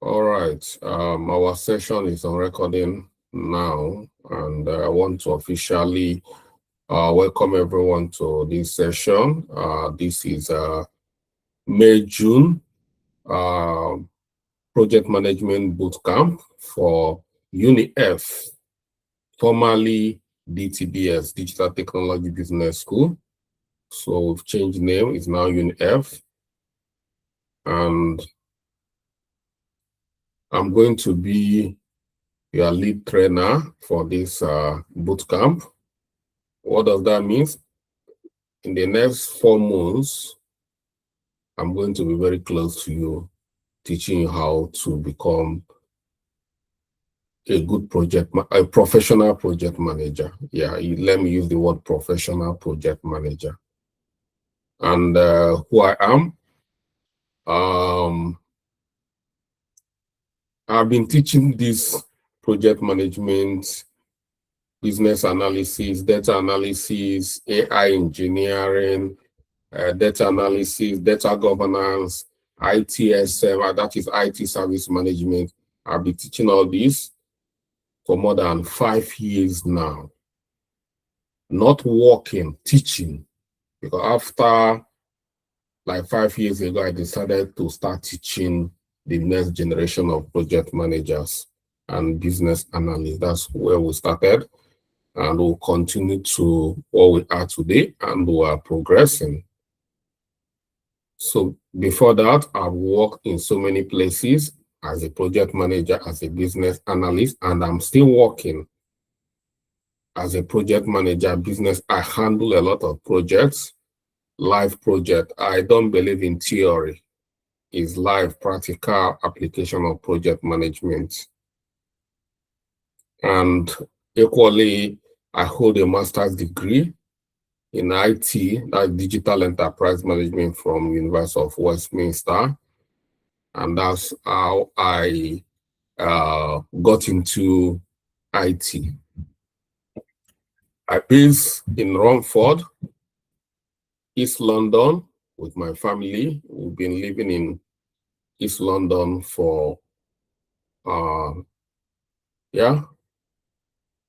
All right. Our session is on recording now, and I want to officially welcome everyone to this session. This is May-June Project Management Bootcamp for UniF, formerly DTBS, Digital Technology Business School. So we've changed name, it's now UniF. And I'm going to be your lead trainer for this bootcamp. What does that mean? In the next 4 months, I'm going to be very close to you, teaching you how to become a good a professional project manager. Yeah, let me use the word professional project manager. And who I am, I've been teaching this project management, business analysis, data analysis, AI engineering, data analysis, data governance, ITSM, that is IT service management. I've been teaching all this for more than 5 years now. Not working, teaching. Because after like 5 years ago, I decided to start teaching the next generation of project managers and business analysts. That's where we started. And we'll continue to where we are today, and we are progressing. So before that, I've worked in so many places as a project manager, as a business analyst, and I'm still working as a project manager, business. I handle a lot of projects, live project. I don't believe in theory. It's live practical application of project management. And equally, I hold a master's degree in IT, that's Digital Enterprise Management from University of Westminster. And that's how I got into IT. I based in Romford, East London, with my family. We've been living in East London for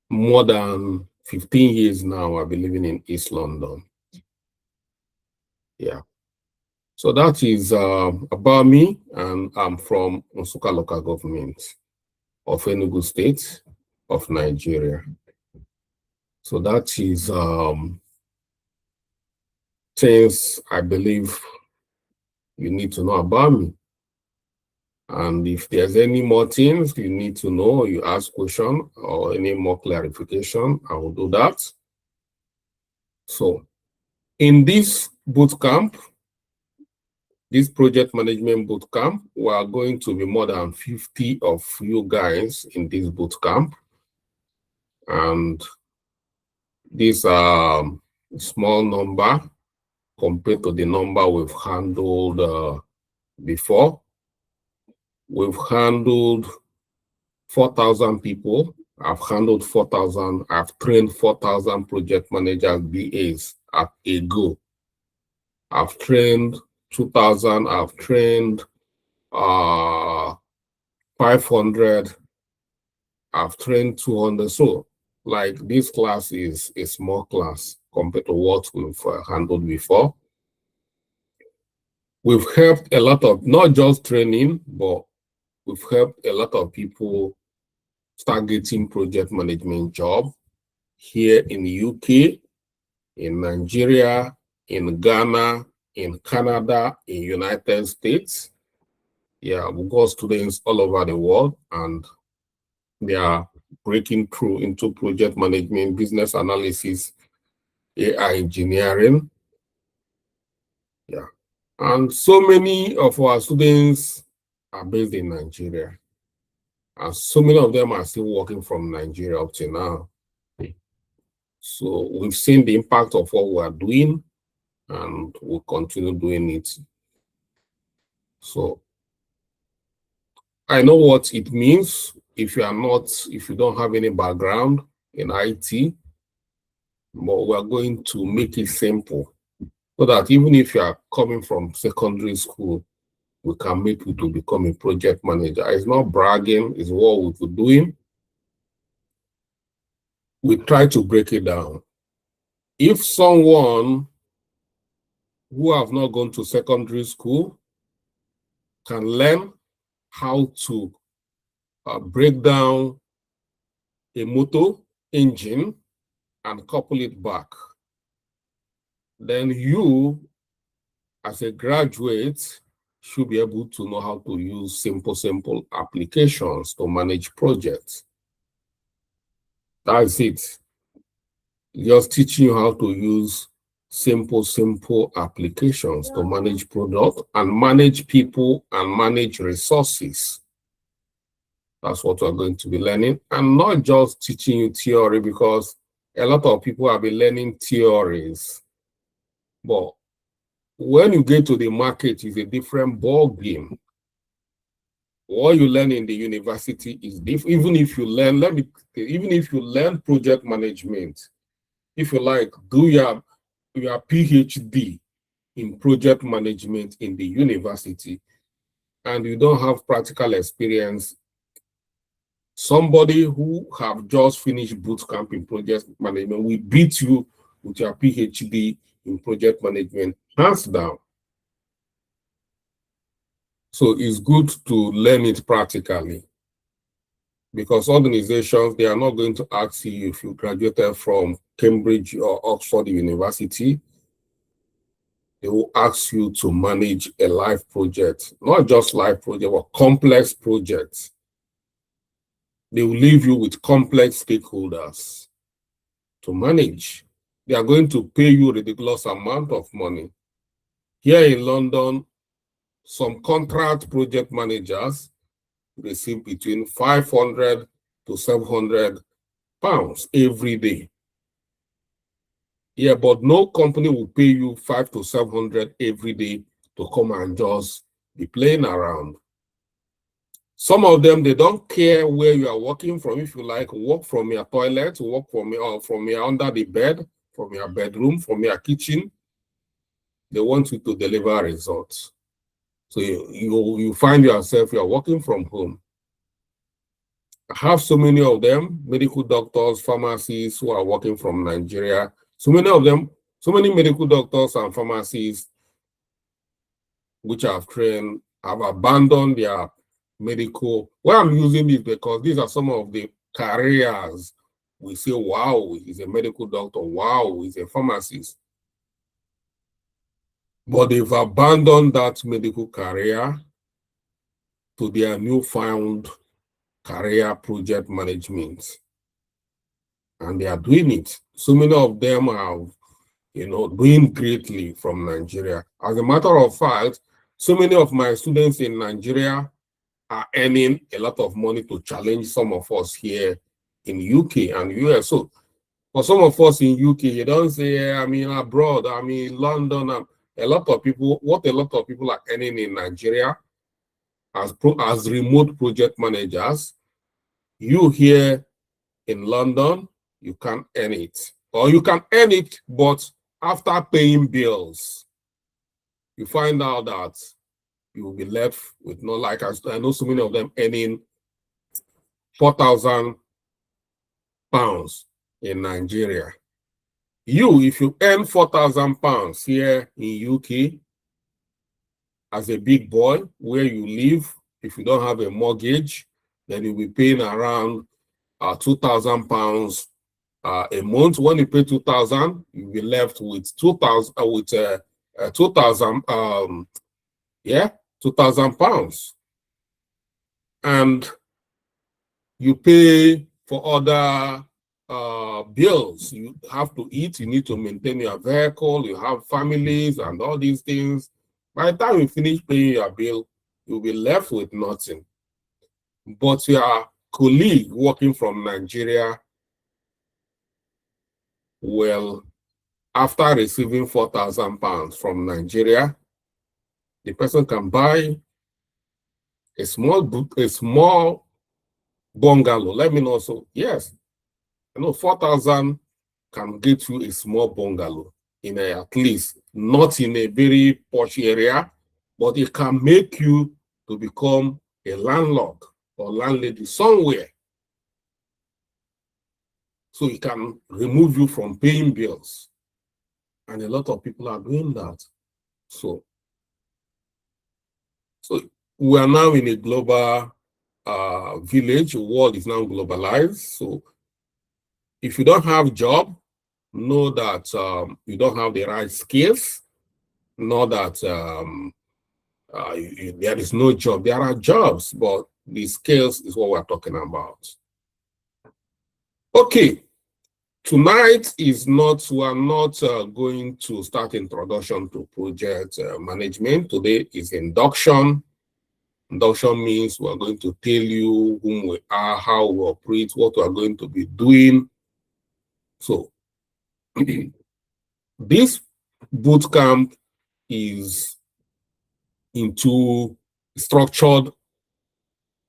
more than 15 years now. I've been living in East London. Yeah. So that is about me, and I'm from Nsukka local government of Enugu State of Nigeria. So that is things I believe you need to know about me. And if there's any more things you need to know, you ask question or any more clarification, I will do that. So in this bootcamp, this project management bootcamp, we are going to be more than 50 of you guys in this bootcamp. And this small number compared to the number we've handled before. We've handled 4,000 people. I've handled 4,000. I've trained 4,000 project managers, BAs at a go. I've trained 2,000. I've trained 500. I've trained 200. So, like, this class is a small class compared to what we've handled before. We've helped a lot of, not just training, but we've helped a lot of people start getting project management job here in the UK, in Nigeria, in Ghana, in Canada, in United States. Yeah, we've got students all over the world, and they are breaking through into project management, business analysis, AI engineering. Yeah. And so many of our students are based in Nigeria. And so many of them are still working from Nigeria up to now. So we've seen the impact of what we are doing, and we'll continue doing it. So I know what it means if you don't have any background in IT, but we're going to make it simple so that even if you are coming from secondary school, we can make you to become a project manager. It's not bragging, it's what we're doing. We try to break it down. If someone who have not gone to secondary school can learn how to break down a motor engine and couple it back, then you, as a graduate, should be able to know how to use simple applications to manage projects. That's it. Just teaching you how to use simple applications to manage product and manage people and manage resources. That's what we're going to be learning, and not just teaching you theory, because a lot of people have been learning theories. But when you get to the market, it's a different ball game. What you learn in the university is different. Even if you learn project management, if you like, do your PhD in project management in the university, and you don't have practical experience, somebody who have just finished boot camp in project management will beat you with your PhD in project management, hands down. So it's good to learn it practically, because organizations, they are not going to ask you if you graduated from Cambridge or Oxford University. They will ask you to manage a live project, not just live project, but complex projects. They will leave you with complex stakeholders to manage. They are going to pay you a ridiculous amount of money. Here in London, some contract project managers receive between 500 to 700 pounds every day. Yeah, but no company will pay you 500 to 700 every day to come and just be playing around. Some of them, they don't care where you are working from. If you like, work from your toilet, work from your under the bed, from your bedroom, from your kitchen. They want you to deliver results. So you find yourself, you're working from home. I have so many of them, medical doctors, pharmacists who are working from Nigeria. So many of them, so many medical doctors and pharmacists which I've trained have abandoned their medical. Why I'm using this, because these are some of the careers we say, wow, he's a medical doctor, wow, he's a pharmacist. But they've abandoned that medical career to their newfound career project management. And they are doing it. So many of them are, doing greatly from Nigeria. As a matter of fact, so many of my students in Nigeria are earning a lot of money to challenge some of us here in UK and US. So for some of us in UK, you don't say, I'm in abroad, I'm in London. A lot of people are earning in Nigeria as remote project managers. You here in London, you can't earn it. Or you can earn it, but after paying bills, you find out that you will be left with no, like I know so many of them earning 4,000 pounds in Nigeria. If you earn 4,000 pounds here in UK as a big boy where you live, if you don't have a mortgage, then you'll be paying around 2,000 pounds a month. When you pay 2,000, you'll be left with 2,000 2,000 pounds. And you pay for other bills. You have to eat, you need to maintain your vehicle, you have families and all these things. By the time you finish paying your bill, you'll be left with nothing. But your colleague working from Nigeria will, after receiving 4,000 pounds from Nigeria, the person can buy a small bungalow. Let me know. So yes, 4,000 can get you a small bungalow in at least not in a very posh area, but it can make you to become a landlord or landlady somewhere. So it can remove you from paying bills. And a lot of people are doing that. So we are now in a global village. The world is now globalized. So if you don't have a job, know that you don't have the right skills. Know that there is no job. There are jobs, but the skills is what we're talking about. Okay, tonight is not, we are not going to start introduction to project management. Today is induction. Induction means we're going to tell you whom we are, how we operate, what we are going to be doing. So this boot camp is structured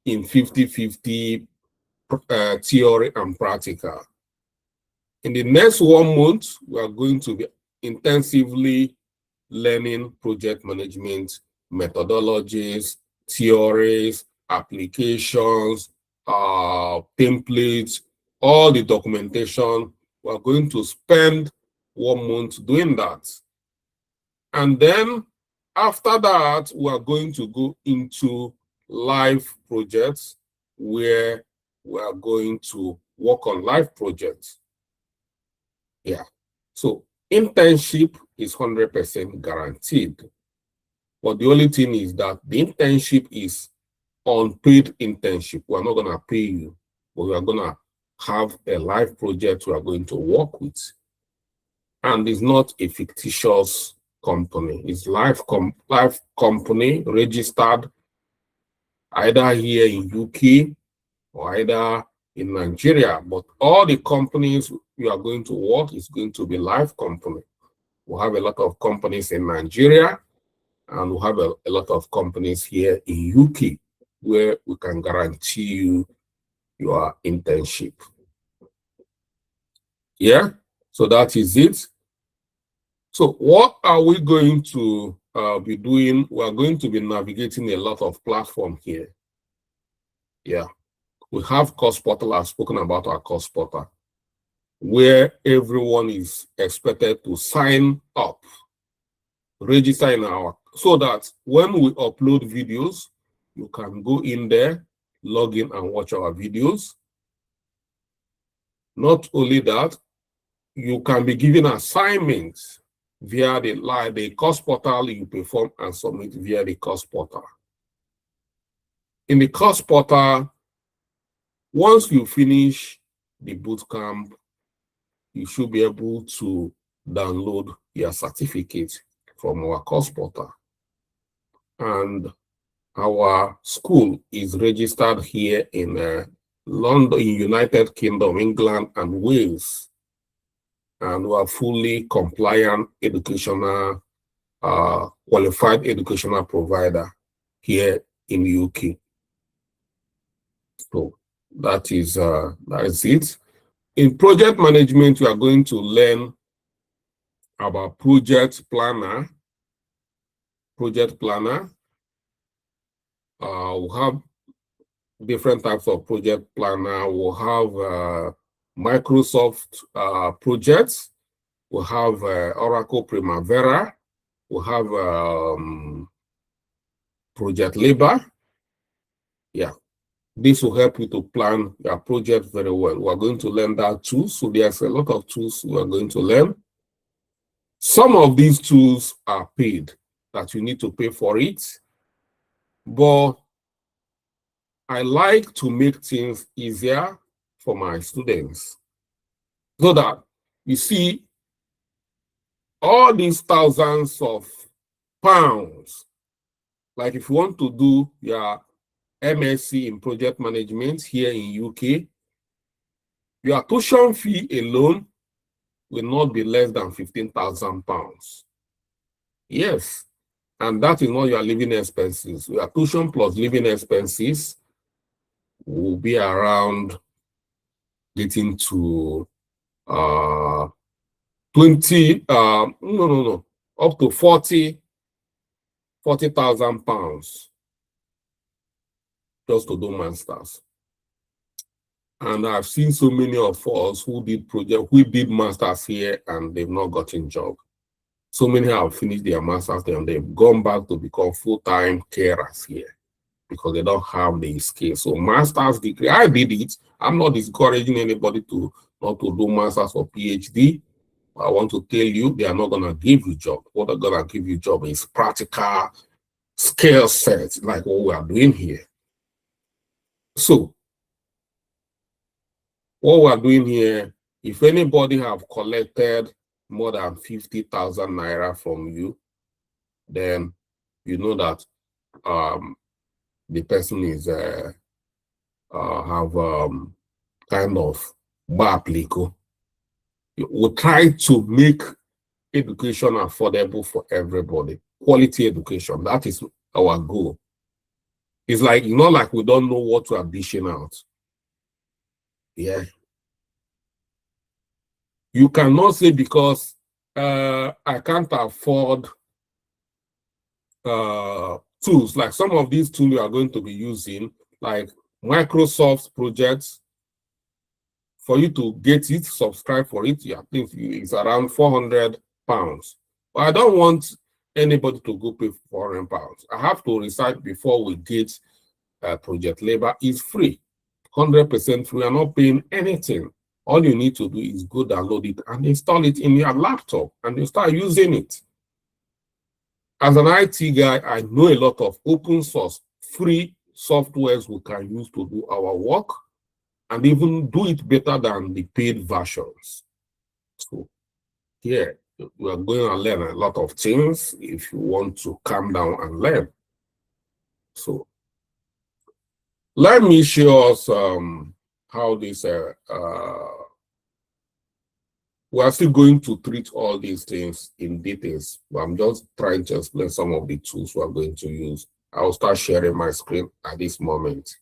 in 50-50 theory and practical. In the next 1 month, we are going to be intensively learning project management methodologies, theories, applications, templates, all the documentation. We are going to spend 1 month doing that. And then after that, we are going to go into live projects where we are going to work on live projects. Yeah. So internship is 100% guaranteed. But the only thing is that the internship is unpaid internship. We're not going to pay you, but we are going to have a live project we are going to work with. And it's not a fictitious company. It's live company registered either here in UK or either in Nigeria. But all the companies you are going to work is going to be live company. We have a lot of companies in Nigeria, and we have a lot of companies here in UK where we can guarantee you your internship. Yeah, so that is it. So what are we going to be doing? We are going to be navigating a lot of platform here. Yeah, we have course portal. I've spoken about our course portal, where everyone is expected to sign up, register in our, so that when we upload videos, you can go in there, log in and watch our videos. Not only that, you can be given assignments via the course portal. You perform and submit via the course portal. In the course portal, once you finish the bootcamp, you should be able to download your certificate from our course portal. And our school is registered here in London, in United Kingdom, England, and Wales. And we are fully compliant educational, qualified educational provider here in the UK. So that is it. In project management, we are going to learn about project planner. Project planner. We have different types of project planner. We'll have Microsoft projects. We'll have Oracle Primavera. We'll have Project Labor. Yeah, this will help you to plan your project very well. We're going to learn that too. So there's a lot of tools we are going to learn. Some of these tools are paid, that you need to pay for it. But I like to make things easier for my students, so that you see all these thousands of pounds. Like if you want to do your MSc in project management here in UK, your tuition fee alone will not be less than £15,000. Yes, and that is not your living expenses. Your tuition plus living expenses will be around getting to 20, up to 40 £40,000 just to do masters. And I've seen so many of us who did masters here and they've not gotten job. So many have finished their masters and they've gone back to become full-time carers here because they don't have the skills. So master's degree, I did it. I'm not discouraging anybody to not to do masters or PhD. I want to tell you, they are not going to give you job. What they're going to give you job is practical skill sets like what we are doing here. So what we are doing here, if anybody have collected more than 50,000 naira from you, then you know that the person is have kind of bapliko. We try to make education affordable for everybody. Quality education, that is our goal. It's like, not like we don't know what we are dishing out. Yeah. You cannot say because I can't afford tools, like some of these tools you are going to be using, like Microsoft projects, for you to get it, subscribe for it, I think it's around £400. But I don't want anybody to go pay £400. I have to recite before we get project labor. Is free, 100% free. You're not paying anything. All you need to do is go download it and install it in your laptop and you start using it. As an IT guy, I know a lot of open source, free softwares we can use to do our work and even do it better than the paid versions. So here, we are going to learn a lot of things if you want to calm down and learn. So let me show us how this, we are still going to treat all these things in details, but I'm just trying to explain some of the tools we are going to use. I'll start sharing my screen at this moment.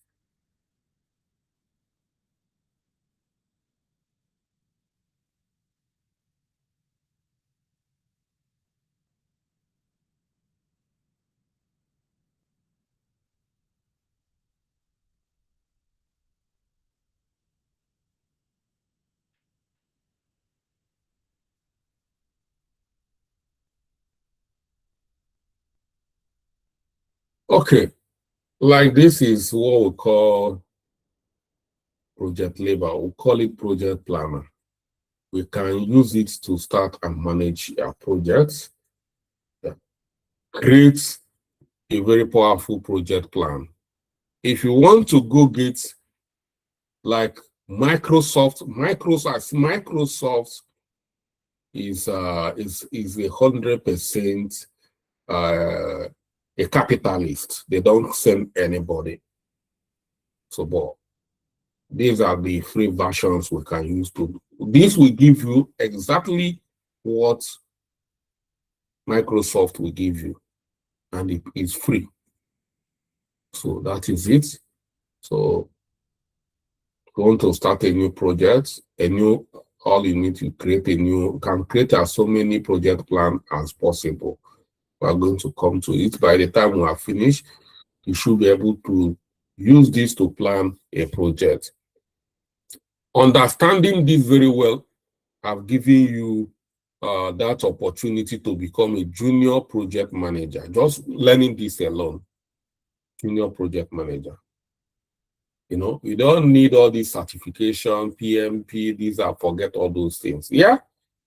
Okay, like this is what we call project labor. We call it project planner. We can use it to start and manage our projects. Create a very powerful project plan. If you want to go get like Microsoft is 100% a capitalist. They don't send anybody. So, but these are the free versions we can use to. This will give you exactly what Microsoft will give you, and it is free. So that is it. So you want to start a new project, all you need to create can create as so many project plan as possible. We are going to come to it. By the time we are finished, you should be able to use this to plan a project. Understanding this very well, I've given you that opportunity to become a junior project manager. Just learning this alone, junior project manager. You know, you don't need all this certification, PMP, forget all those things. Yeah,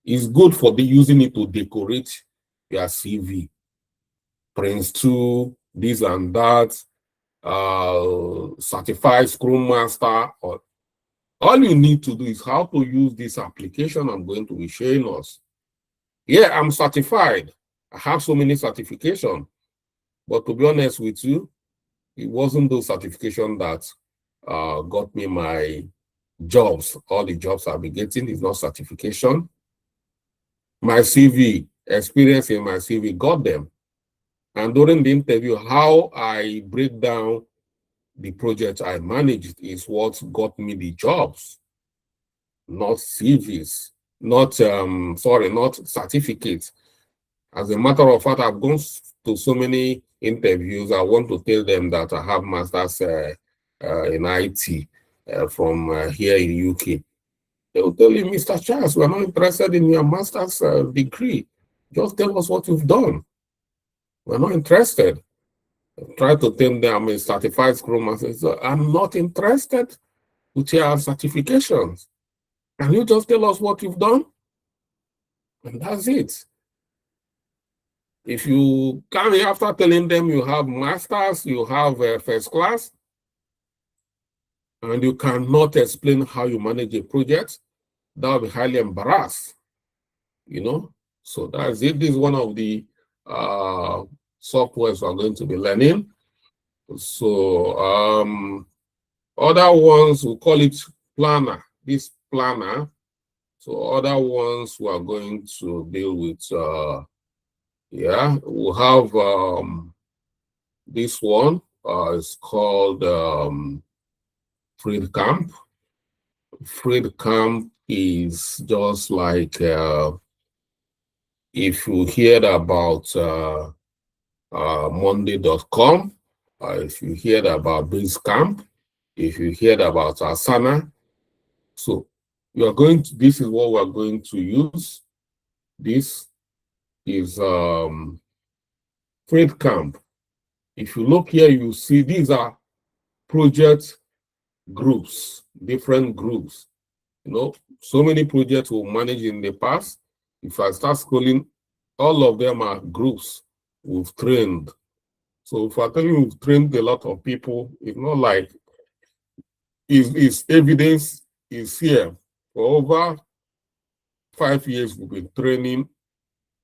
it's good for using it to decorate your CV. Prince 2, this and that, certified Scrum Master. All you need to do is how to use this application I'm going to be showing us. Yeah, I'm certified. I have so many certifications. But to be honest with you, it wasn't those certifications that got me my jobs. All the jobs I'll be getting is not certification. My CV, experience in my CV got them. And during the interview, how I break down the project I managed is what got me the jobs, not CVs, not certificates. As a matter of fact, I've gone to so many interviews, I want to tell them that I have masters in IT from here in UK. They will tell you, Mr. Charles, we're not interested in your master's degree. Just tell us what you've done. We're not interested. Try to tell them I'm a certified Scrum Master. So I'm not interested with your certifications. Can you just tell us what you've done? And that's it. If you come after telling them you have masters, you have first class, and you cannot explain how you manage a project, that will be highly embarrassed, you know? So that's it. This is one of the softwares we're going to be learning. So other ones, we call it planner, this planner. So other ones we are going to deal with, yeah, we'll have this one, it's called Freed Camp. Freed Camp is just like if you heard about Monday.com, if you heard about Basecamp, if you heard about Asana. So you are going to, this is what we are going to use. This is Freed Camp. If you look here, you see these are project groups, different groups. You know, so many projects we managed in the past. If I start scrolling, all of them are groups we've trained. So if I tell you we've trained a lot of people, it's not like is evidence is here. For over 5 years, we've been training.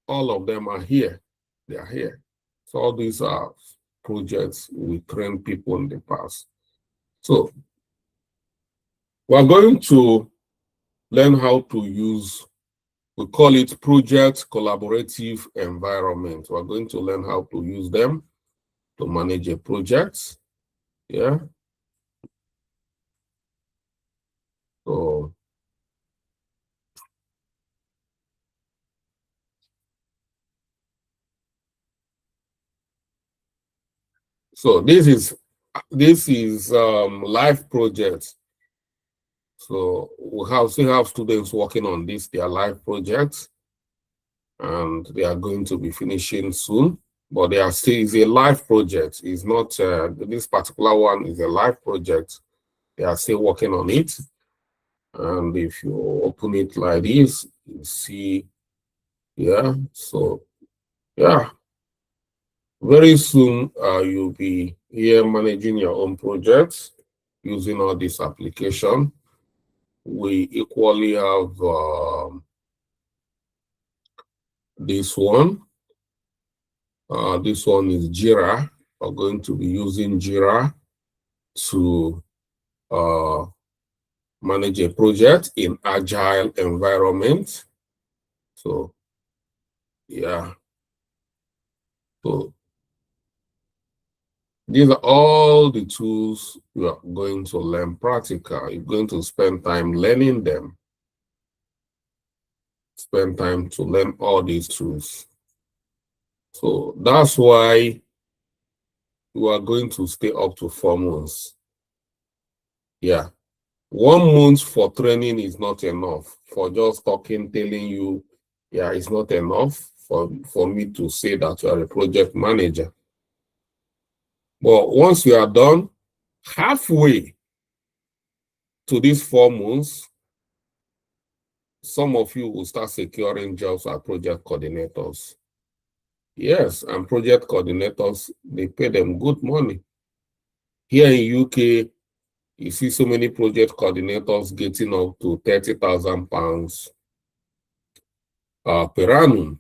All of them are here. They are here. So all these are projects we train people in the past. So we're going to learn how to use, we call it project collaborative environment. We're going to learn how to use them to manage a project. Yeah. So this is live project. So we still have students working on this, their live projects, and they are going to be finishing soon. But they are still is a live project. It's not this particular one is a live project. They are still working on it. And if you open it like this, you see, yeah. So yeah, very soon you'll be here managing your own projects using all this application. We equally have this one. This one is Jira. We're going to be using Jira to manage a project in agile environment. So yeah. So these are all the tools you are going to learn practical. You're going to spend time learning them. Spend time to learn all these tools. So that's why you are going to stay up to 4 months. Yeah. 1 month for training is not enough. For just talking, telling you, yeah, it's not enough for me to say that you are a project manager. But once you are done, halfway to these 4 months, some of you will start securing jobs as project coordinators. Yes, and project coordinators, they pay them good money. Here in UK, you see so many project coordinators getting up to £30,000 per annum.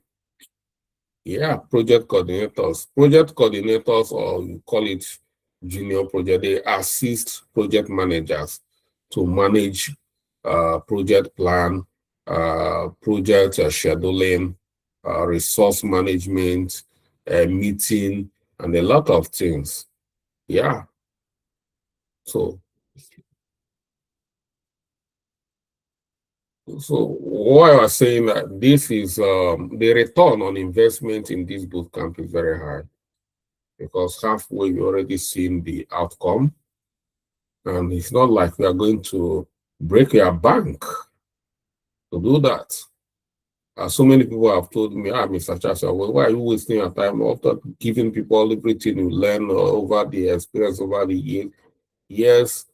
Yeah, project coordinators. Project coordinators, or you call it junior project, they assist project managers to manage project plan, project scheduling, resource management, meeting, and a lot of things. Yeah. So So what I was saying that this is the return on investment in this bootcamp is very high because halfway you already seen the outcome, and it's not like we are going to break your bank to do that. So many people have told me, Mr. Chasa, well, why are you wasting your time after giving people everything you learn over the experience over the years? Yes,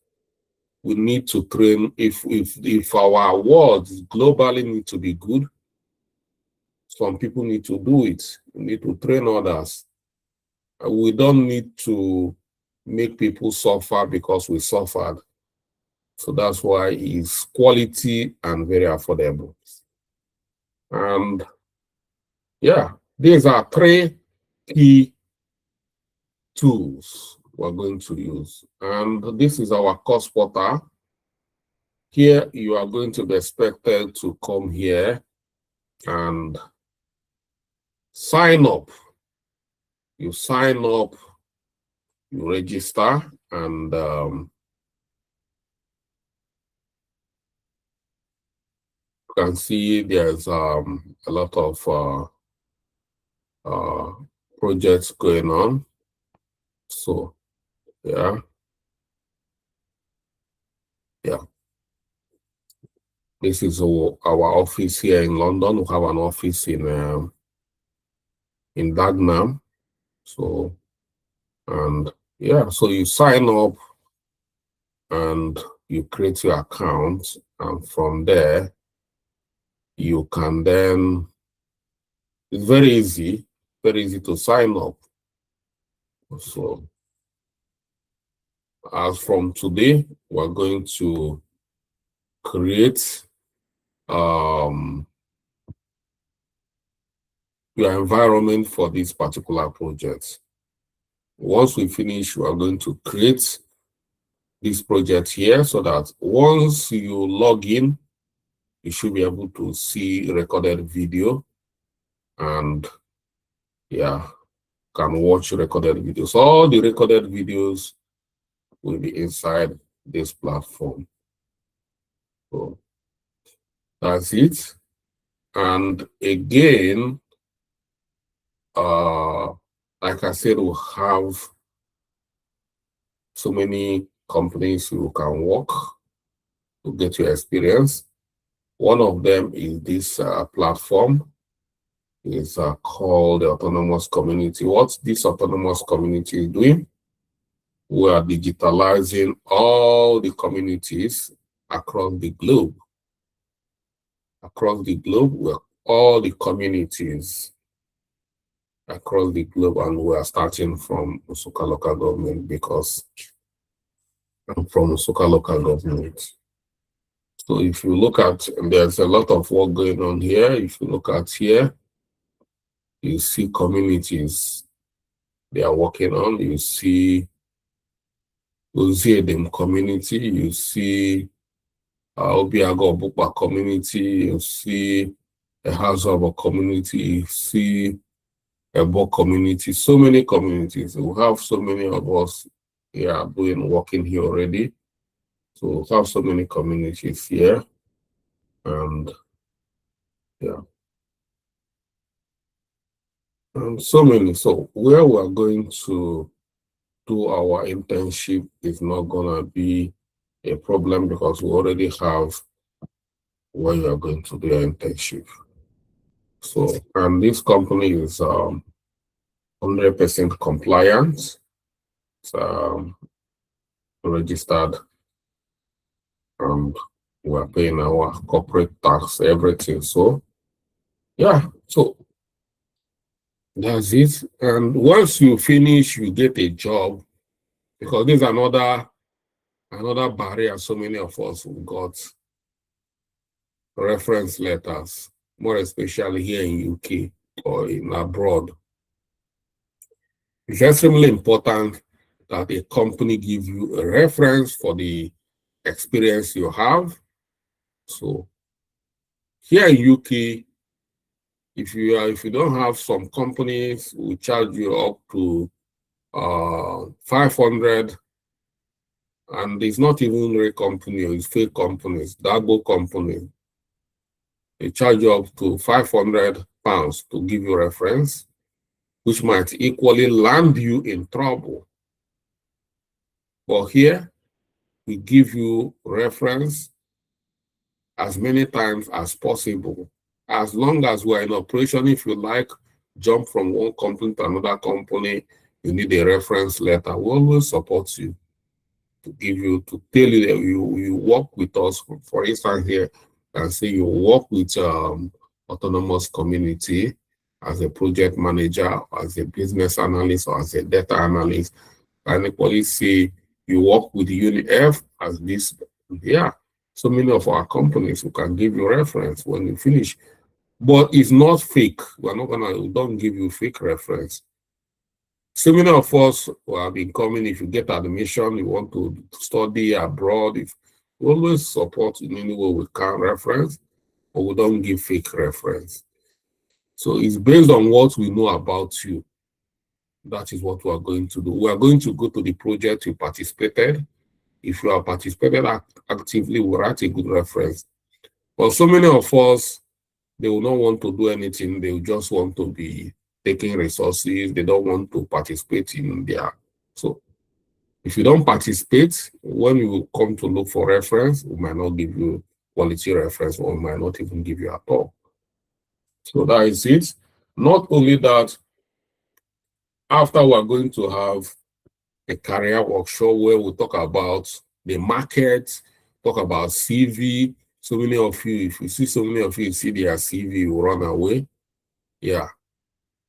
we need to train. If our awards globally need to be good, some people need to do it. We need to train others. We don't need to make people suffer because we suffered. So that's why it's quality and very affordable. And yeah, these are three key tools we're going to use. And this is our course portal. Here, you are going to be expected to come here and sign up. You sign up, you register, and you can see there's a lot of projects going on. So, yeah. This is our office here in London. We have an office in Dagenham. So, and yeah, so you sign up and you create your account, and from there you can then, it's very easy to sign up. So as from today, we're going to create your environment for this particular project. Once we finish, we are going to create this project here so that once you log in, you should be able to see recorded video, and yeah, can watch recorded videos. All the recorded videos will be inside this platform. So that's it. And again, like I said, we have so many companies you can work to get your experience. One of them is this platform. It's called the Autonomous Community. What this Autonomous Community is doing, we are digitalizing all the communities across the globe. Across the globe, we're all the communities across the globe, and we are starting from Nsukka local government because I'm from Nsukka local government. So if you look at, there's a lot of work going on here. If you look at here, you see communities they are working on. You see Uzedem community, you see Obiago Bukpa community, you see a House of a community, you see a Bo community, so many communities. We have so many of us here working here already. So we have so many communities here, and yeah. And so many. So where we're going to do our internship is not gonna be a problem because we already have where you are going to do your internship. So, and this company is 100% compliant. It's registered, and we're paying our corporate tax, everything. So, yeah, so that's it. And once you finish, you get a job, because there's another barrier. So many of us who got reference letters, more especially here in UK or in abroad. It's extremely important that a company give you a reference for the experience you have. So here in UK, if you don't have, some companies will charge you up to 500, and it's not even real company, it's fake companies, double company. They charge you up to £500 to give you reference, which might equally land you in trouble. But here, we give you reference as many times as possible. As long as we're in operation, if you like, jump from one company to another company, you need a reference letter. We always support you to give you, to tell you that you work with us. For instance, here, and say you work with autonomous community as a project manager, as a business analyst, or as a data analyst. And equally say you work with UniF as this. Yeah, so many of our companies who can give you reference when you finish. But it's not fake. We don't give you fake reference. So many of us who have been coming, if you get admission, you want to study abroad, if we always support in any way we can reference, but we don't give fake reference. So it's based on what we know about you. That is what we are going to do. We are going to go to the project you participated. If you have participated actively, we'll write a good reference. But so many of us, they will not want to do anything. They will just want to be taking resources. They don't want to participate in their. So if you don't participate, when you come to look for reference, we might not give you quality reference, or we might not even give you at all. So that is it. Not only that, after we're going to have a career workshop where we talk about the market, talk about CV. So many of you, if you see so many of you see their CV, you run away. Yeah.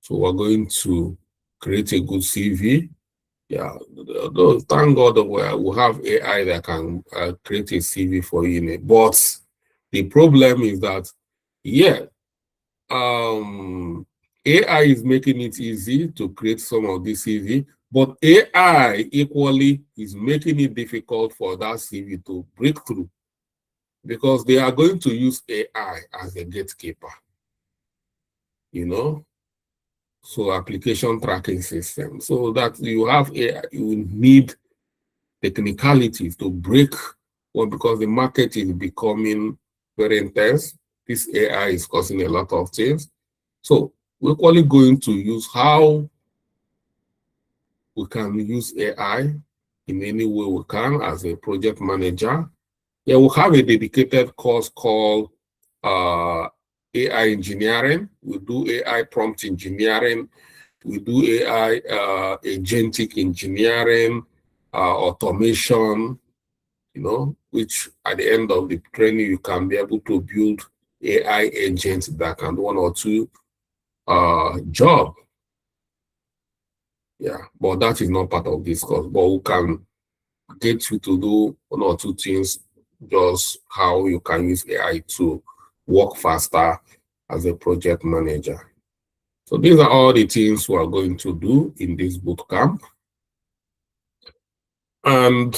So we're going to create a good CV. Yeah. Thank God that we have AI that can create a CV for you. But the problem is that, yeah, AI is making it easy to create some of this CV, but AI equally is making it difficult for that CV to break through, because they are going to use AI as a gatekeeper, so application tracking system. So that you have AI, you need technicalities to break, well, because the market is becoming very intense. This AI is causing a lot of things. So we're equally going to use how we can use AI in any way we can as a project manager. Yeah, we have a dedicated course called AI engineering. We do AI prompt engineering. We do AI agentic engineering, automation, which at the end of the training, you can be able to build AI agents that can do one or two job. Yeah, but that is not part of this course. But we can get you to do one or two things, just how you can use AI to work faster as a project manager. So these are all the things we are going to do in this boot camp. And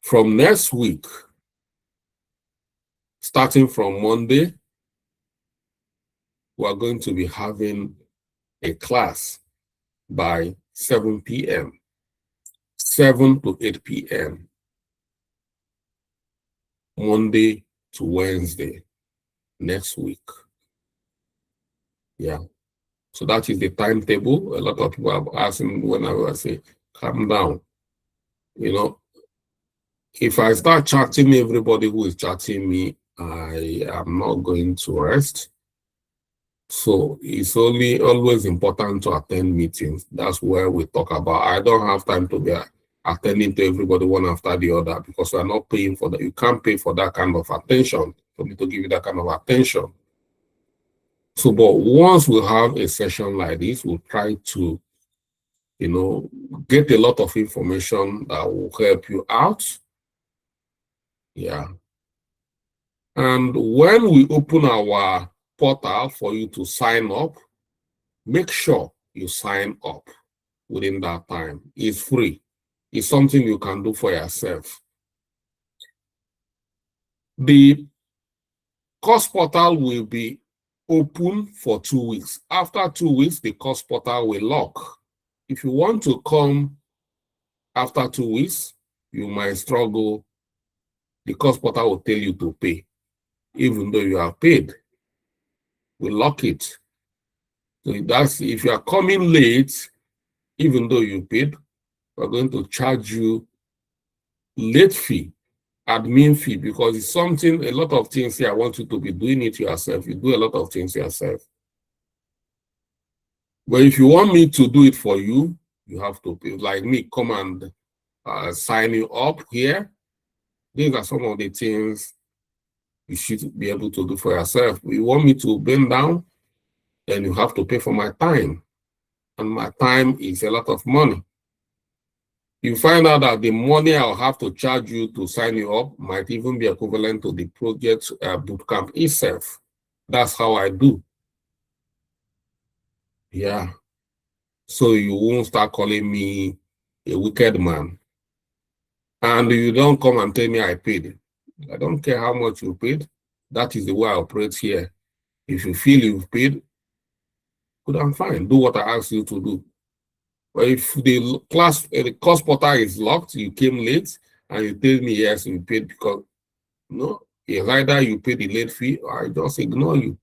from next week, starting from Monday, we are going to be having a class by 7 p.m., 7 to 8 p.m., Monday to Wednesday, next week. Yeah. So that is the timetable. A lot of people have asked me when I say, calm down. If I start chatting everybody who is chatting me, I am not going to rest. So it's always important to attend meetings. That's where we talk about. I don't have time to be attending to everybody one after the other, because we're not paying for that. You can't pay for that kind of attention, for me to give you that kind of attention. So, but once we have a session like this, we'll try to, get a lot of information that will help you out. Yeah. And when we open our portal for you to sign up, make sure you sign up within that time. It's free. It's something you can do for yourself. The course portal will be open for 2 weeks. After 2 weeks, the course portal will lock. If you want to come after 2 weeks, you might struggle. The course portal will tell you to pay. even though you are paid. We lock it. So that's if you are coming late, even though you paid, we're going to charge you late fee, admin fee, because it's something, a lot of things here, I want you to be doing it yourself. You do a lot of things yourself. But if you want me to do it for you, you have to pay. Like me, come and sign you up here. These are some of the things you should be able to do for yourself. You want me to bend down, then you have to pay for my time. And my time is a lot of money. You find out that the money I'll have to charge you to sign you up might even be equivalent to the project bootcamp itself. That's how I do. Yeah. So you won't start calling me a wicked man. And you don't come and tell me I paid. I don't care how much you paid. That is the way I operate here. If you feel you've paid, good and fine. Do what I asked you to do. But if the course portal is locked, you came late, and you tell me yes, you paid, because no, it's either you pay the late fee or I just ignore you.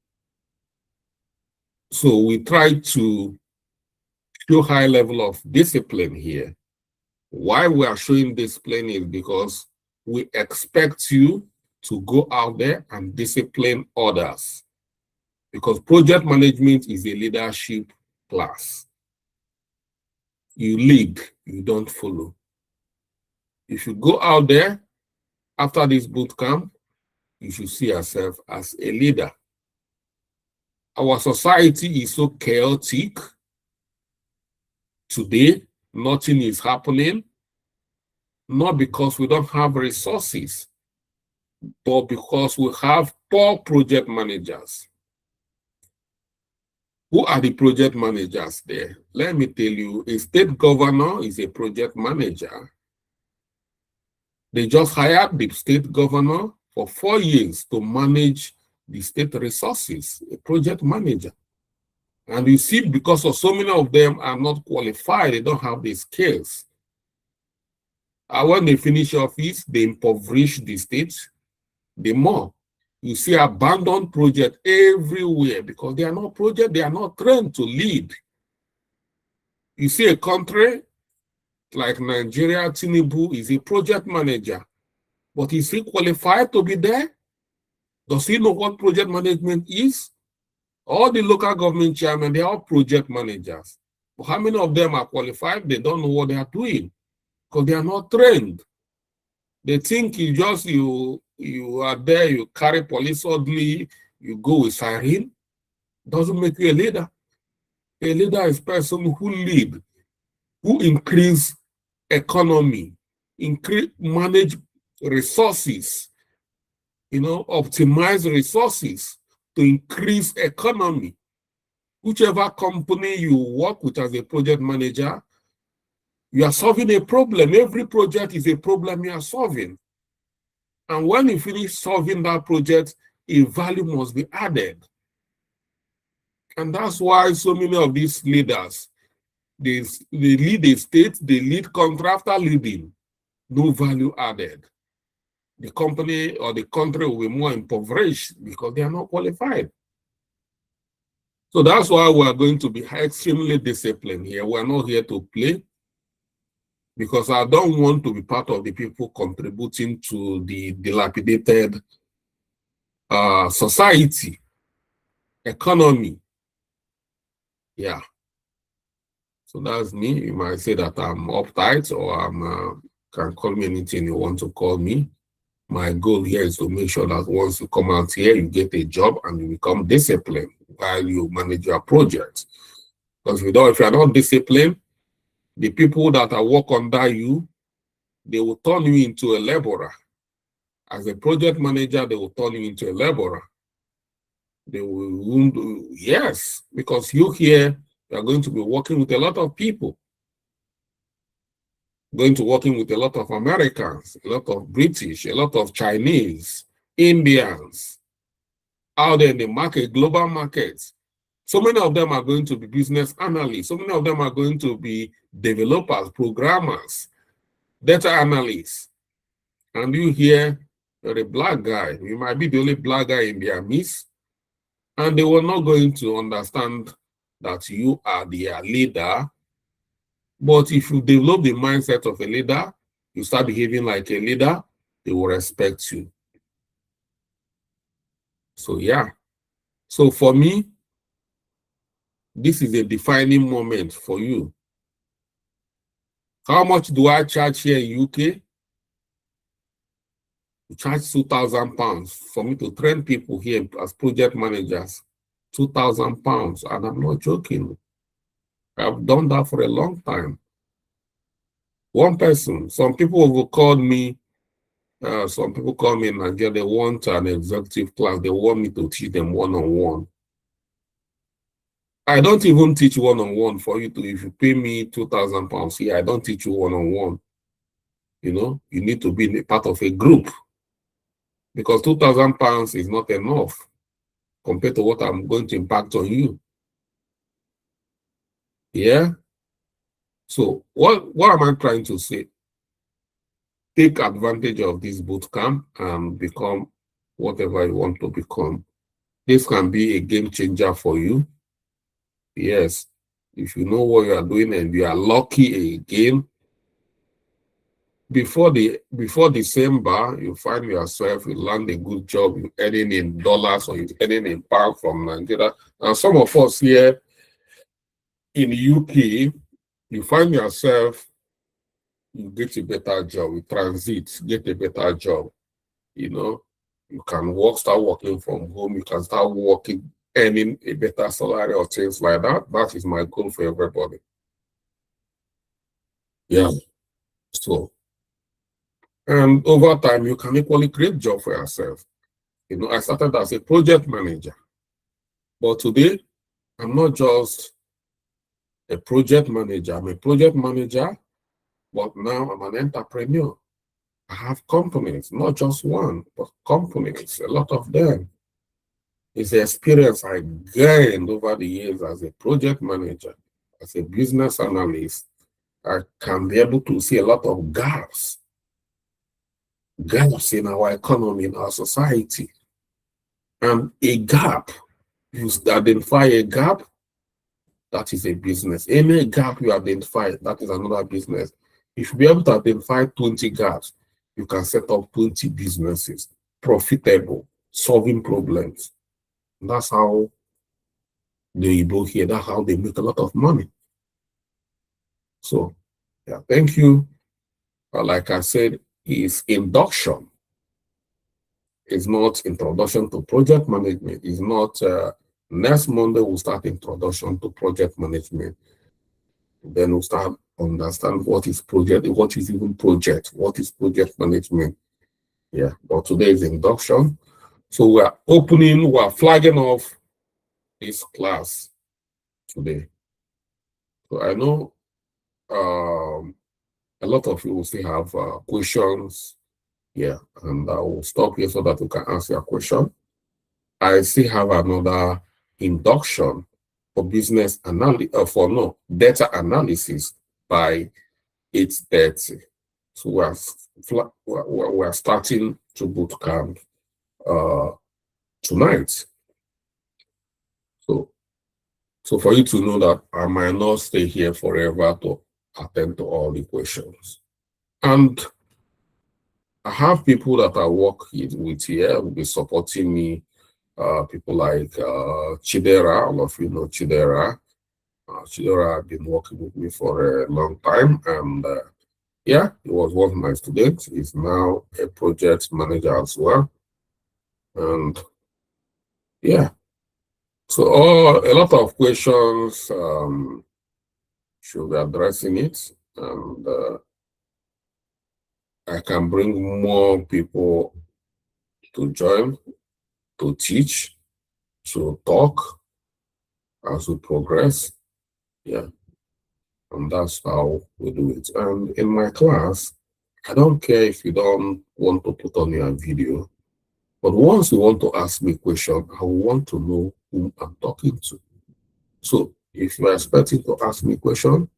So we try to show high level of discipline here. Why we are showing discipline is because we expect you to go out there and discipline others. Because project management is a leadership class. You lead, you don't follow. If you go out there after this boot camp, you should see yourself as a leader. Our society is so chaotic today. Nothing is happening, not because we don't have resources, but because we have poor project managers. Who are the project managers there? Let me tell you, a state governor is a project manager. They just hired the state governor for 4 years to manage the state resources, a project manager. And you see, because of so many of them are not qualified, they don't have the skills. And when they finish office, they impoverish the state the more. You see abandoned projects everywhere because they are not project, they are not trained to lead. You see a country like Nigeria, Tinubu is a project manager, but is he qualified to be there? Does he know what project management is? All the local government chairmen, they are all project managers. But how many of them are qualified? They don't know what they are doing because they are not trained. They think you are there, you carry police orderly, you go with siren. Doesn't make you a leader. A leader is a person who lead, who increase economy, manage resources, optimize resources to increase economy. Whichever company you work with as a project manager, you are solving a problem. Every project is a problem you are solving. And when you finish solving that project, a value must be added. And that's why so many of these leaders, they lead a state, they lead contractor leading, no value added. The company or the country will be more impoverished because they are not qualified. So that's why we are going to be extremely disciplined here. We are not here to play, because I don't want to be part of the people contributing to the dilapidated society, economy. Yeah. So that's me. You might say that I'm uptight, or I'm can call me anything you want to call me. My goal here is to make sure that once you come out here, you get a job and you become disciplined while you manage your project. Because if you're not disciplined, the people that are work under you, they will turn you into a laborer. As a project manager, they will turn you into a laborer. They will, yes, because you are going to be working with a lot of people. Going to working with a lot of Americans, a lot of British, a lot of Chinese, Indians, out there in the market, global markets. So many of them are going to be business analysts. So many of them are going to be developers, programmers, data analysts. And you here, You're a black guy. You might be the only black guy in their midst, and they were not going to understand that you are their leader. But if you develop the mindset of a leader, you start behaving like a leader, they will respect you. So yeah. So for me, this is a defining moment for you. How much do I charge here in UK? You charge £2,000 for me to train people here as project managers. £2,000, and I'm not joking. I've done that for a long time. One person, some people will call me, some people call me in Nigeria, they want an executive class, they want me to teach them one-on-one. I don't even teach one-on-one for you to, if you pay me £2,000 here, I don't teach you one-on-one. You know, you need to be a part of a group, because £2,000 is not enough compared to what I'm going to impact on you. Yeah. So what am I trying to say? Take advantage of this boot camp and become whatever you want to become. This can be a game changer for you. Yes. If you know what you are doing and you are lucky again, before December, you find yourself, you land a good job, you're earning in dollars or you're earning in pounds from Nigeria. And some of us here in the UK, you find yourself, you get a better job, you transit, get a better job. You know, you can start working from home, you can start working, earning a better salary or things like that. That is my goal for everybody. Yeah. So, and over time, you can equally create job for yourself. You know, I started as a project manager, but today, I'm not just a project manager. I'm a project manager, but now I'm an entrepreneur. I have companies, not just one, but companies, a lot of them. It's the experience I gained over the years as a project manager, as a business analyst. I can be able to see a lot of gaps in our economy, in our society. And a gap, you identify a gap, that is a business. Any gap you identify, that is another business. If you be able to identify 20 gaps, you can set up 20 businesses, profitable, solving problems. And that's how the Igbo here, that's how they make a lot of money. So, yeah, thank you. Like I said, is induction. It's not introduction to project management. It's not next Monday we'll start introduction to project management. Then we'll start understand what is project, what is even project, what is project management. Yeah, but today is induction. So we're flagging off this class today. So I know a lot of you will still have questions. Yeah, and I will stop here so that you can answer your question. I still have another induction for business analysis, data analysis by 8:30. So we're starting to boot camp tonight. So for you to know that I might not stay here forever to attend to all the questions. And I have people that I work with here will be supporting me. People like Chidera, all of you know Chidera. Chidera have been working with me for a long time, and yeah, he was one of my students. He's now a project manager as well. And yeah, so a lot of questions, should be addressing it, and I can bring more people to join, to teach, to talk as we progress. Yeah, and that's how we do it. And in my class, I don't care if you don't want to put on your video, but once you want to ask me a question, I want to know who I'm talking to. So if you're expecting to ask me a question,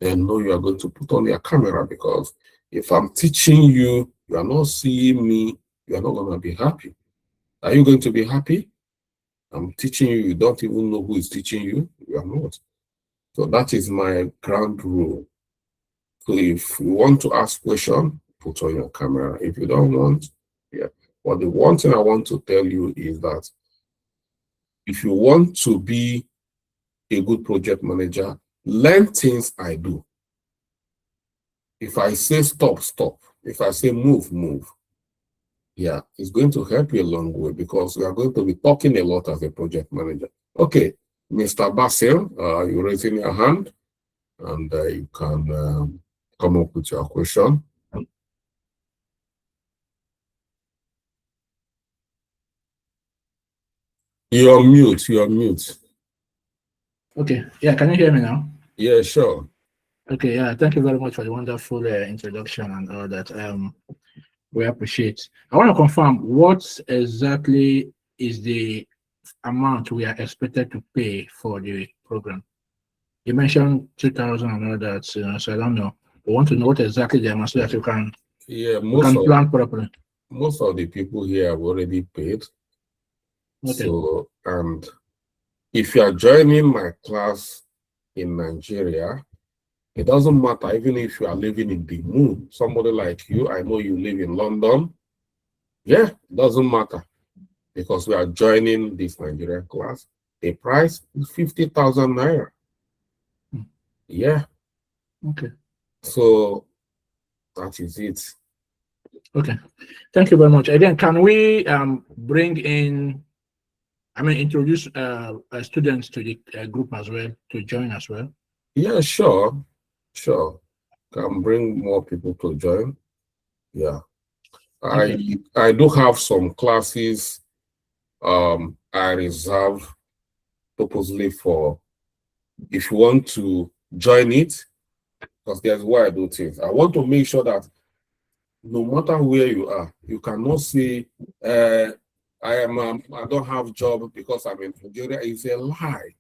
then know you are going to put on your camera, because if I'm teaching you, you are not seeing me you are not going to be happy. Are you going to be happy? I'm teaching you, you don't even know who is teaching you. You are not. So that is my ground rule. So if you want to ask question, put on your camera. If you don't want, yeah. But the one thing I want to tell you is that if you want to be a good project manager, learn things I do. If I say stop, stop. If I say move, move. Yeah, it's going to help you a long way because we are going to be talking a lot as a project manager. Okay, Mr. Basil, you're raising your hand and you can come up with your question. You're mute, you're mute. Okay, yeah, can you hear me now? Yeah, sure. Okay, yeah, thank you very much for the wonderful introduction and all that. We appreciate. I want to confirm what exactly is the amount we are expected to pay for the program. You mentioned 2,000 and all that, so I don't know. We want to know what exactly the amount so that Yeah, we can plan properly. most of the people here have already paid. Okay. So, and if you are joining my class in Nigeria, it doesn't matter even if you are living in the moon. Somebody like you, I know you live in London. Yeah, it doesn't matter because we are joining this Nigerian class. The price is 50,000 naira. Yeah. Okay. So that is it. Okay. Thank you very much. Again, can we bring in, introduce students to the group as well to join as well? Yeah, sure. Sure. Can bring more people to join. Yeah. Okay. I do have some classes I reserve purposely for if you want to join it, because there's why I do things. I want to make sure that no matter where you are, you cannot say I don't have job because I'm in Nigeria. It's a lie.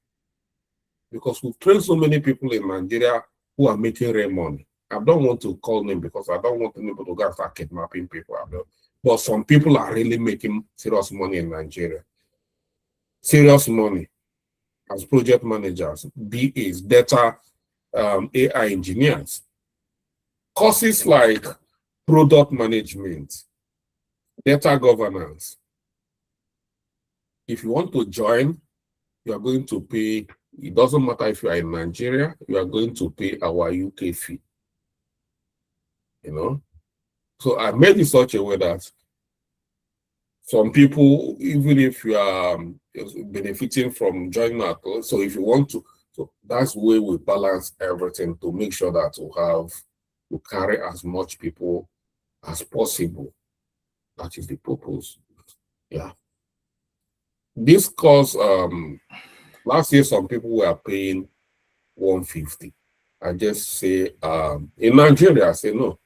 Because we've trained so many people in Nigeria who are making real money. I don't want to call them because I don't want anybody to go and start kidnapping people. But some people are really making serious money in Nigeria. Serious money as project managers, BAs, data AI engineers. Courses like product management, data governance. If you want to join, you are going to pay, it doesn't matter if you are in Nigeria, you are going to pay our UK fee. You know? So I made it such a way that some people, even if you are benefiting from joining our course, so if you want to, so that's where we balance everything to make sure that we carry as much people as possible. That is the purpose. Yeah. This course, last year some people were paying 150. I just say in Nigeria, I say no,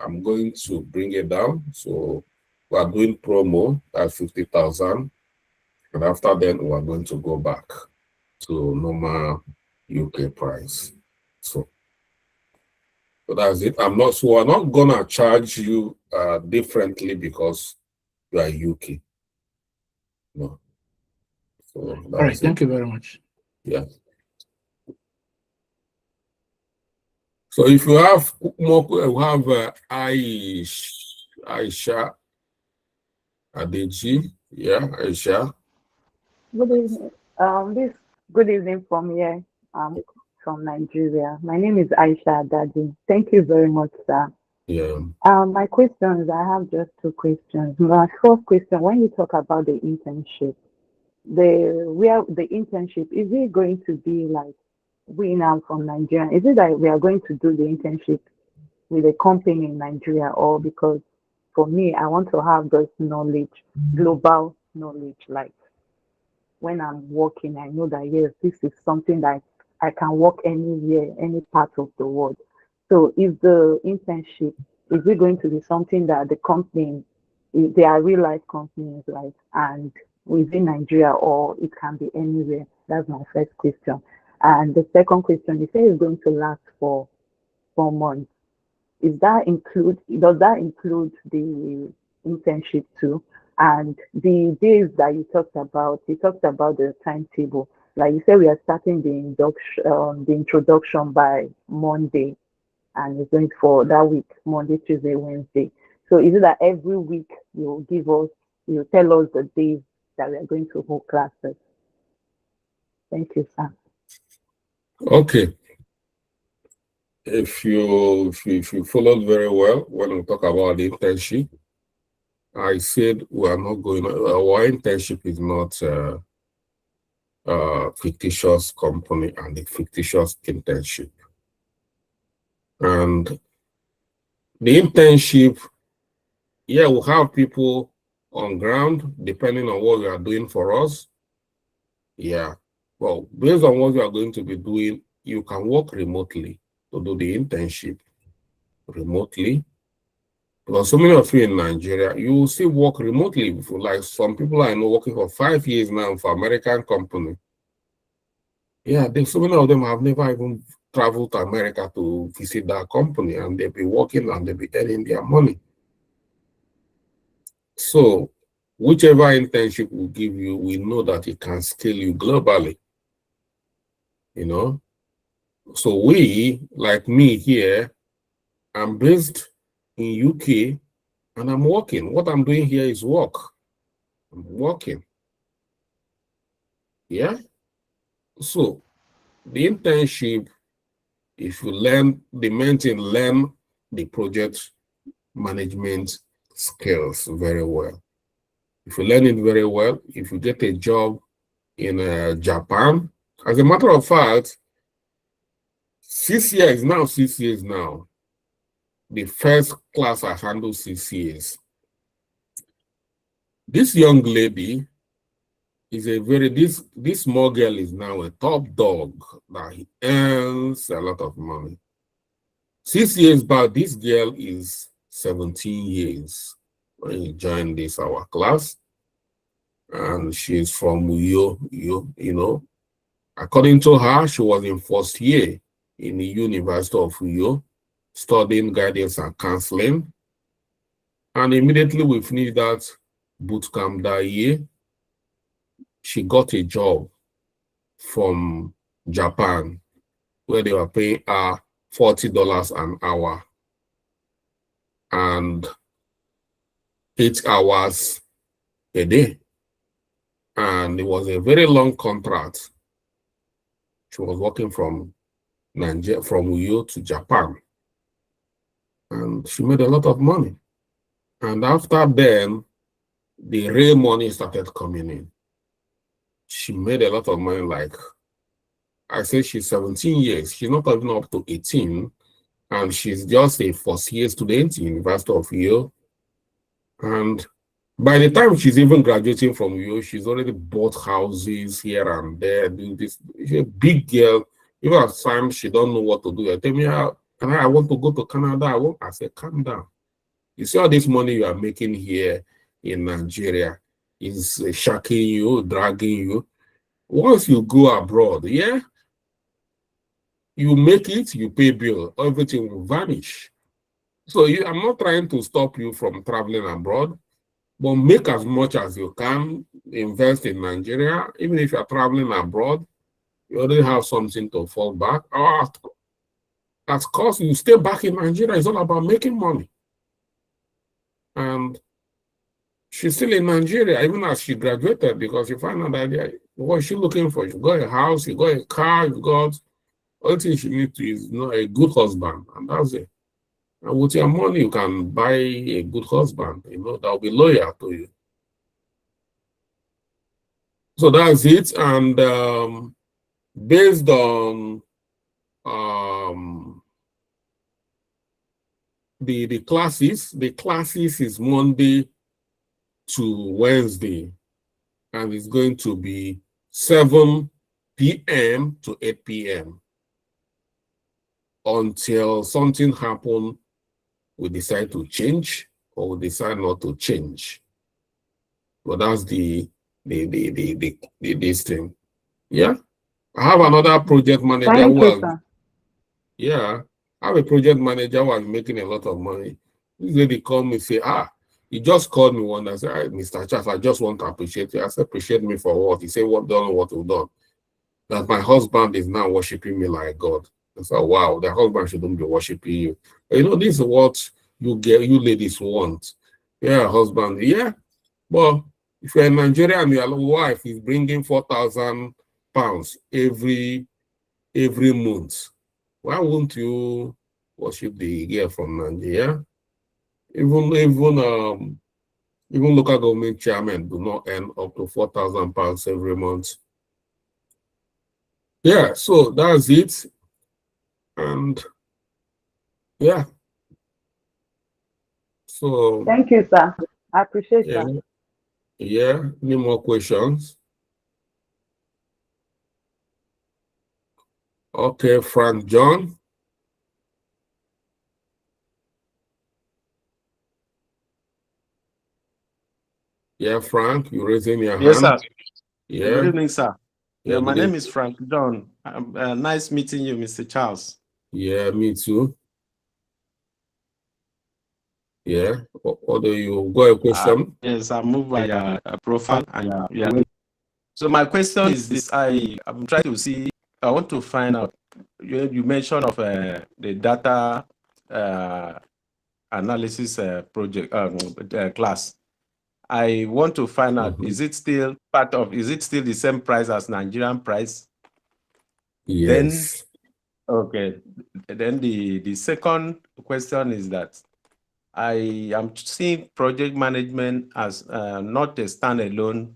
I'm going to bring it down. So we are doing promo at 50,000. And after then, we are going to go back to normal UK price. So that's it. We're not gonna charge you differently because you are UK. No. So All right, that's it. thank you very much. Yeah. So if you have more, we have Aisha Adeji. Yeah, Aisha. Good evening. This good evening from here. From Nigeria. My name is Aisha Dadi. Thank you very much, sir. Yeah. My questions. I have just two questions. My first question: when you talk about the internship, the internship is it going to be like we now from Nigeria? Is it that we are going to do the internship with a company in Nigeria, or because for me, I want to have this knowledge, global knowledge, like when I'm working, I know that yes, this is something that I can work anywhere, any part of the world. So, is the internship is it going to be something that the company, they are real life companies, right? And within Nigeria, or it can be anywhere? That's my first question. And the second question, you say it's going to last for 4 months. Is that include? Does that include the internship too. And the days that you talked about the timetable. Like you said, we are starting the introduction by Monday, and it's going for that week, Monday, Tuesday, Wednesday. So is it that every week you tell us the days that we are going to hold classes? Thank you, sir. Okay. If you followed very well when we talk about the internship, I said we are not going. Our internship is not fictitious company and a fictitious internship. And the internship, yeah, we'll have people on ground depending on what we are doing for us. Yeah. Well, based on what you are going to be doing, you can work remotely to do the internship remotely. Because so many of you in Nigeria, you will still work remotely. Like some people I know working for 5 years now for American company. Yeah, so many of them have never even traveled to America to visit that company, and they'll be working and they'll be earning their money. So whichever internship will give you, we know that it can scale you globally. You know, so like me here, I'm based in UK and I'm working. What I'm doing here is work. I'm working. Yeah. So the internship, if you learn the main thing, learn the project management skills very well. If you learn it very well, if you get a job in Japan, as a matter of fact, 6 years now. The first class I handled 6 years. This young lady is this small girl is now a top dog that he earns a lot of money. 6 years back, this girl is 17 years when he joined our class, and she's from Uyo. You know, according to her, she was in first year in the University of Uyo, studying guidance and counseling. And immediately we finished that boot camp that year, she got a job from Japan where they were paying her $40 an hour and 8 hours a day. And it was a very long contract. She was working from Nigeria, from Uyo to Japan. And she made a lot of money. And after then, the real money started coming in. She made a lot of money. Like I said, she's 17 years. She's not even up to 18. And she's just a first year student in University of Uyo. And by the time she's even graduating from Uyo, she's already bought houses here and there, doing this. She's a big girl. Even at times she don't know what to do. I tell me, I want to go to Canada. I say, calm down. You see all this money you are making here in Nigeria is shocking you, dragging you. Once you go abroad, yeah, you make it, you pay bill, everything will vanish. So I'm not trying to stop you from traveling abroad, but make as much as you can, invest in Nigeria. Even if you're traveling abroad, you already have something to fall back. Or at cost, you stay back in Nigeria. It's all about making money. And she's still in Nigeria, even as she graduated, because you find out that what is she looking for? She got a house, you got a car, you got all things she needs to is a good husband, and that's it. And with your money, you can buy a good husband, that will be loyal to you. So that's it. And based on the classes is Monday to Wednesday, and it's going to be 7 p.m. to 8 p.m. until something happens. We decide to change or we decide not to change. But that's this thing. Yeah. I have another project manager Thank who you, sir. I have a project manager who is making a lot of money. This lady called me and say, He just called me one day and said, "Hey, Mr. Charles, I just want to appreciate you." I said, "Appreciate me for what?" He said, "What done, what we've done. That my husband is now worshiping me like God." I said, "Wow, the husband shouldn't be worshiping you. You know, this is what you ladies want. Yeah, husband, yeah. But if you're in Nigeria and your wife is bringing 4,000 pounds every month, why won't you worship the girl from Nigeria? Even local government chairmen do not earn up to 4,000 pounds every month." Yeah, so that's it. And yeah, so Thank you, sir. I appreciate yeah, that. yeah. Any more questions? Okay, Frank John. Yeah, Frank, you raising your Yes, hand? sir. Yeah, Good evening, sir. yeah, My good name evening. is Frank John. Nice meeting you, Mr. Charles. Yeah, me too. Yeah, what do you got a question? Yes, I moved by your profile and so my question is this: I'm trying to see. I want to find out. You mentioned of the data analysis project class. I want to find out: Mhm. is it still part of? Is it still the same price as Nigerian price? Then Yes. okay. Then the second question is that I am seeing project management as not a standalone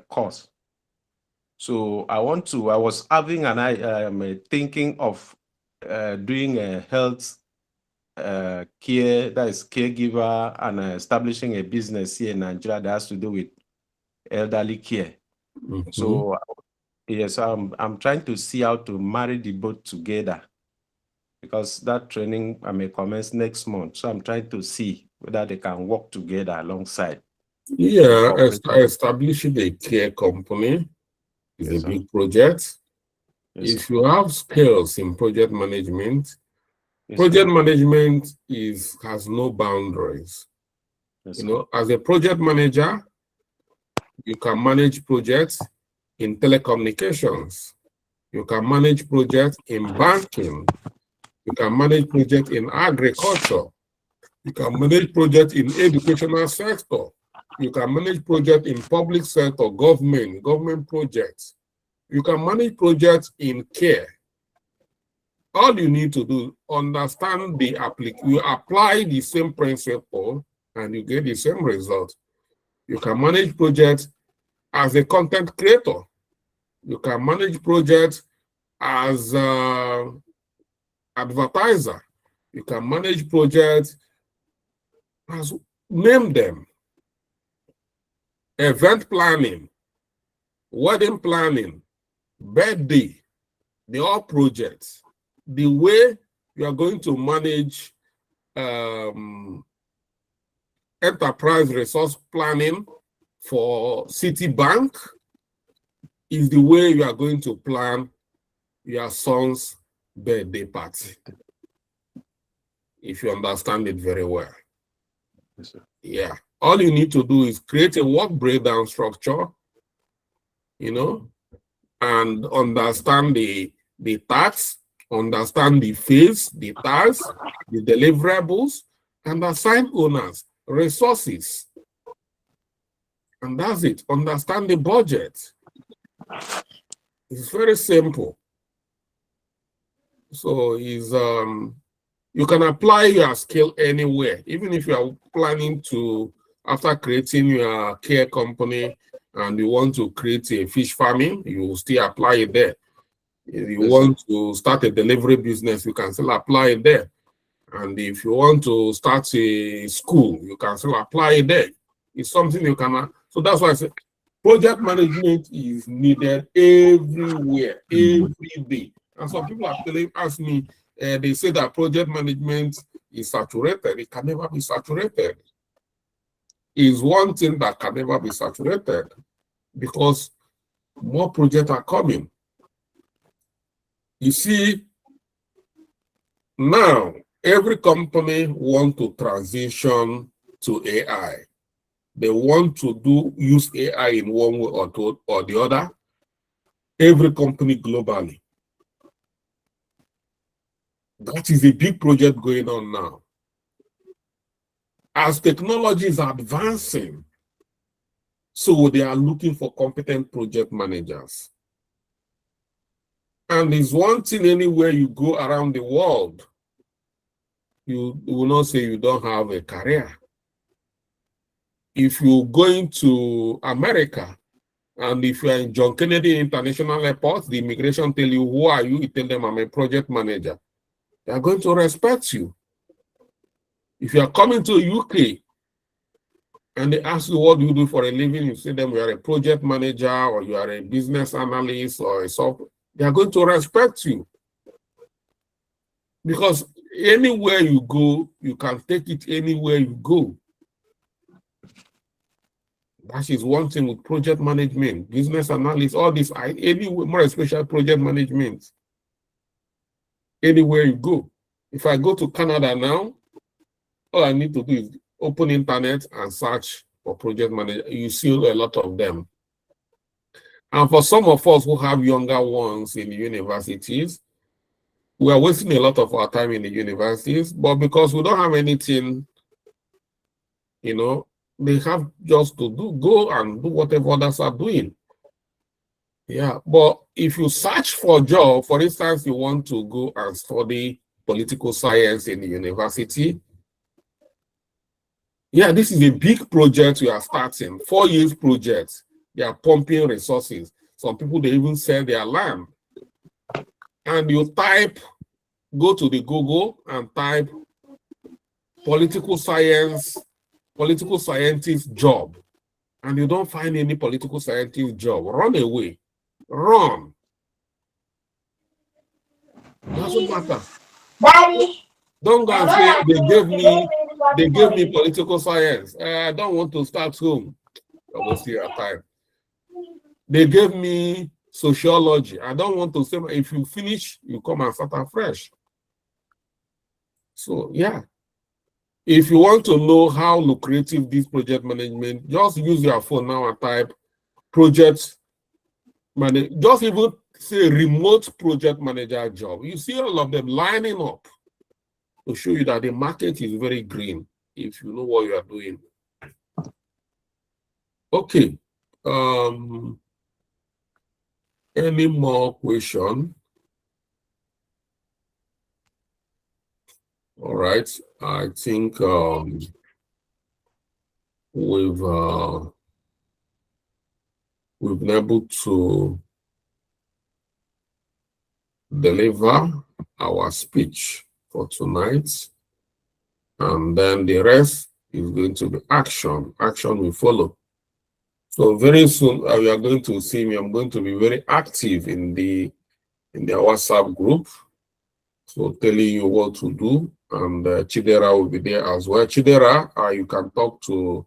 course. So I was having thinking of doing a health care, that is caregiver, and establishing a business here in Nigeria that has to do with elderly care. Mhm. So yes, I'm trying to see how to marry the both together, because that training I may commence next month. So I'm trying to see whether they can work together alongside. Yeah, Cooperation. establishing a care company is a Yes, sir. big project. Yes, sir. If you have skills in project management, Yes, project sir. management has no boundaries. Yes, You sir. know, as a project manager, you can manage projects in telecommunications. You can manage projects in banking. You can manage projects in agriculture. You can manage projects in educational sector. You can manage projects in public sector, government projects. You can manage projects in care. All you need to do, understand the application. You apply the same principle and you get the same result. You can manage projects as a content creator. You can manage projects as an advertiser. You can manage projects as, name them, event planning, wedding planning, birthday, the all projects. The way you are going to manage enterprise resource planning for Citibank is the way you are going to plan your son's birthday party, if you understand it very well. Yes, sir. Yeah. All you need to do is create a work breakdown structure, you know, and understand the tasks, understand the phase, the tasks, the deliverables, and assign owners, resources. And that's it. Understand the budget. It's very simple. So you can apply your skill anywhere, even if you are planning to, after creating your care company and you want to create a fish farming, you will still apply it there. If you Yes, want to start a delivery business, you can still apply it there. And if you want to start a school, you can still apply it there. It's something you can. So that's why I say project management is needed everywhere, every day. And some people are ask me, they say that project management is saturated. It can never be saturated. It's one thing that can never be saturated because more projects are coming. You see, now every company wants to transition to AI. They want to use AI in one way or the other. Every company globally. That is a big project going on now. As technology is advancing, so they are looking for competent project managers. And it's one thing anywhere you go around the world, you will not say you don't have a career. If you're going to America, and if you are in John Kennedy International Airport, the immigration tell you, who are you? You tell them, I'm a project manager. They are going to respect you. If you are coming to UK, and they ask you, what do you do for a living? You say them, you are a project manager, or you are a business analyst, or a software. They are going to respect you. Because anywhere you go, you can take it anywhere you go. That is one thing with project management, business analysis, all this, anywhere, more especially project management. Anywhere you go. If I go to Canada now, all I need to do is open internet and search for project manager. You see a lot of them. And for some of us who have younger ones in the universities, we are wasting a lot of our time in the universities, but because we don't have anything, you know, they have just to go and do whatever others are doing. Yeah, but if you search for a job, for instance, you want to go and study political science in the university. Yeah, this is a big project we are starting, 4 years project. They are pumping resources. Some people, they even sell their land. And you type, go to the Google and type political science, political scientist job. And you don't find any political scientist job. Run away. Run. Doesn't matter. Daddy. Don't go and say they gave me political science. I don't want to start home. I will see your time. They gave me sociology. I don't want to say, if you finish, you come and start afresh. So yeah. If you want to know how lucrative this project management, just use your phone now and type project manager. Just even say remote project manager job. You see all of them lining up to show you that the market is very green if you know what you are doing. Okay. Any more question? All right. I think we've been able to deliver our speech for tonight, and then the rest is going to be action. Action will follow. So very soon you are going to see me. I'm going to be very active in the WhatsApp group, so telling you what to do, and Chidera will be there as well. Chidera, you can talk to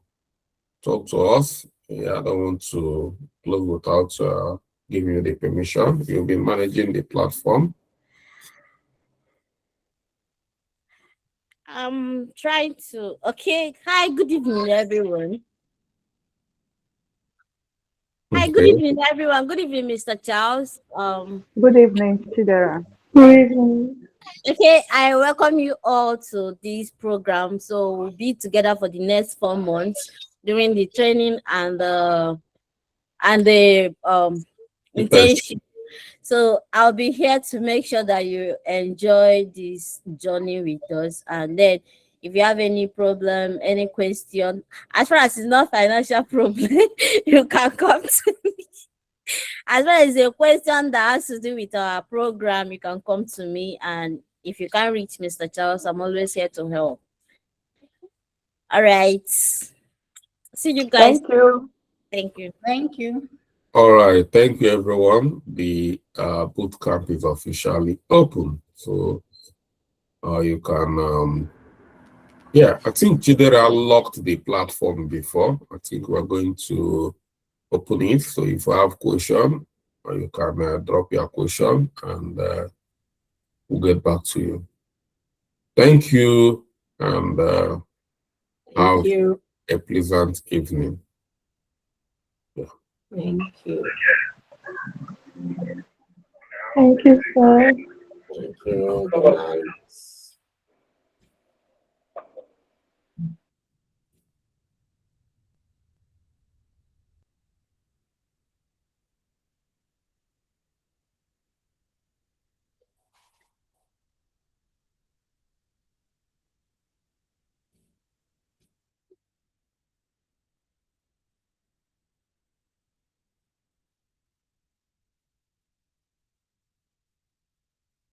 us. Yeah, I don't want to close without giving you the permission. You'll be managing the platform. I'm trying to. Okay. Hi, good evening, everyone. Hi, good Okay. evening, everyone. Good evening, Mr. Charles. Good evening, Chidera. Good evening. Okay, I welcome you all to this program. So we'll be together for the next 4 months during the training and the internship. So I'll be here to make sure that you enjoy this journey with us. And then if you have any problem, any question, as far as it's not financial problem, you can come to me. As well as a question that has to do with our program, you can come to me. And if you can't reach Mr. Charles, I'm always here to help. All right. See you guys. Thank you. Thank you. Thank you. All right, thank you, everyone. The boot camp is officially open, so you can. Yeah, I think Chidera locked the platform before. I think we're going to open it. So if you have question, you can drop your question, and we'll get back to you. Thank you, and Have you. a pleasant evening. Thank you. Thank you, sir. Thank you. Good night.